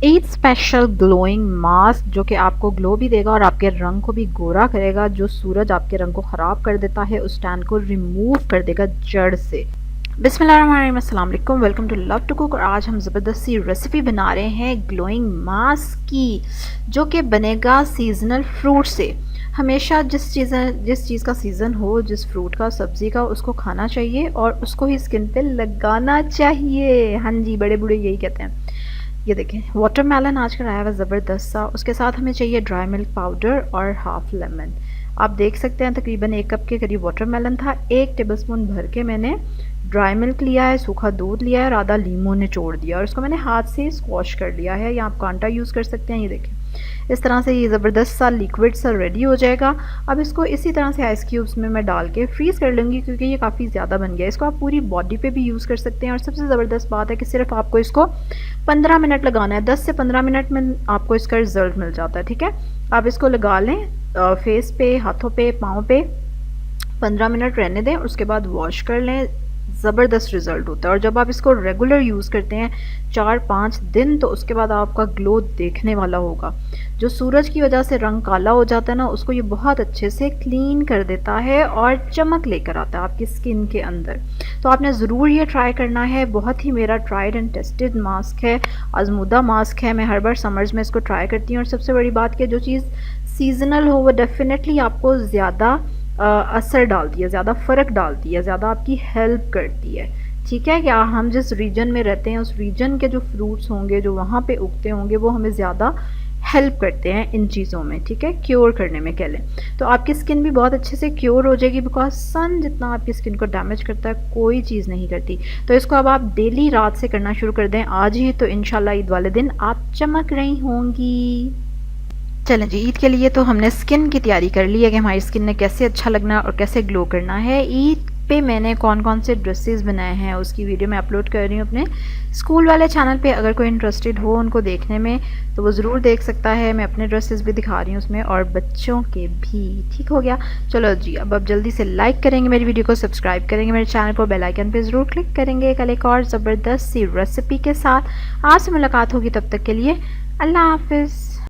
Eid special glowing mask जो कि आपको ग्लो भी देगा और आपके रंग को भी गोरा करेगा। जो सूरज आपके रंग को ख़राब कर देता है उस टैन को रिमूव कर देगा जड़ से। बिस्मिल्लाहिर्रहमानिर्रहीम, अस्सलाम वालेकुम, welcome to love to cook. और आज हम ज़बरदस्त सी रेसिपी बना रहे हैं ग्लोइंग मास्क की, जो कि बनेगा सीजनल फ्रूट से। हमेशा जिस चीज़ का सीज़न हो, जिस फ्रूट का, सब्ज़ी का, उसको खाना चाहिए और उसको ही स्किन पे लगाना चाहिए। हाँ जी, बड़े बूढ़े यही कहते हैं। ये देखें, वाटरमेलन आज का आया हुआ ज़बरदस्त सा। उसके साथ हमें चाहिए ड्राई मिल्क पाउडर और हाफ लेमन। आप देख सकते हैं तकरीबन 1 कप के करीब वाटरमेलन था। 1 टेबलस्पून भर के मैंने ड्राई मिल्क लिया है, सूखा दूध लिया है और आधा लीमू निचोड़ दिया और इसको मैंने हाथ से स्क्वॉश कर लिया है, या आप कांटा यूज़ कर सकते हैं। ये देखें, इस तरह से ये ज़बरदस्त सा लिक्विड सा रेडी हो जाएगा। अब इसको इसी तरह से आइस क्यूब्स में मैं डाल के फ्रीज़ कर लूँगी, क्योंकि ये काफ़ी ज़्यादा बन गया। इसको आप पूरी बॉडी पे भी यूज़ कर सकते हैं और सबसे ज़बरदस्त बात है कि सिर्फ आपको इसको 15 मिनट लगाना है। 10 से 15 मिनट में आपको इसका रिज़ल्ट मिल जाता है। ठीक है, आप इसको लगा लें फेस पे, हाथों पे, पाँव पे, 15 मिनट रहने दें, उसके बाद वॉश कर लें। ज़बरदस्त रिज़ल्ट होता है और जब आप इसको रेगुलर यूज़ करते हैं 4-5 दिन, तो उसके बाद आपका ग्लो देखने वाला होगा। जो सूरज की वजह से रंग काला हो जाता है ना, उसको ये बहुत अच्छे से क्लीन कर देता है और चमक लेकर आता है आपकी स्किन के अंदर। तो आपने ज़रूर ये ट्राई करना है। बहुत ही मेरा ट्राइड एंड टेस्टेड मास्क है, आजमूदा मास्क है। मैं हर बार समर्स में इसको ट्राई करती हूँ और सबसे बड़ी बात कि जो चीज़ सीजनल हो वो डेफिनेटली आपको ज़्यादा असर डालती है, ज़्यादा फ़र्क डालती है, ज़्यादा आपकी हेल्प करती है। ठीक है, क्या हम जिस रीजन में रहते हैं उस रीजन के जो फ्रूट्स होंगे, जो वहाँ पे उगते होंगे, वो हमें ज़्यादा हेल्प करते हैं इन चीज़ों में। ठीक है, क्योर करने में कह लें तो आपकी स्किन भी बहुत अच्छे से क्योर हो जाएगी, बिकॉज सन जितना आपकी स्किन को डैमेज करता है कोई चीज़ नहीं करती। तो इसको अब आप डेली रात से करना शुरू कर दें आज ही, तो इंशाल्लाह ईद वाले दिन आप चमक रही होंगी। चलें जी, ईद के लिए तो हमने स्किन की तैयारी कर ली है कि हमारी स्किन ने कैसे अच्छा लगना और कैसे ग्लो करना है। ईद पे मैंने कौन कौन से ड्रेसेस बनाए हैं उसकी वीडियो मैं अपलोड कर रही हूँ अपने स्कूल वाले चैनल पे। अगर कोई इंटरेस्टेड हो उनको देखने में तो वो ज़रूर देख सकता है। मैं अपने ड्रेसेस भी दिखा रही हूँ उसमें और बच्चों के भी। ठीक हो गया, चलो जी, अब आप जल्दी से लाइक करेंगे मेरी वीडियो को, सब्सक्राइब करेंगे मेरे चैनल को, बेल आइकन पे ज़रूर क्लिक करेंगे। कल एक और ज़बरदस्त सी रेसिपी के साथ आपसे मुलाकात होगी, तब तक के लिए अल्लाह हाफिज़।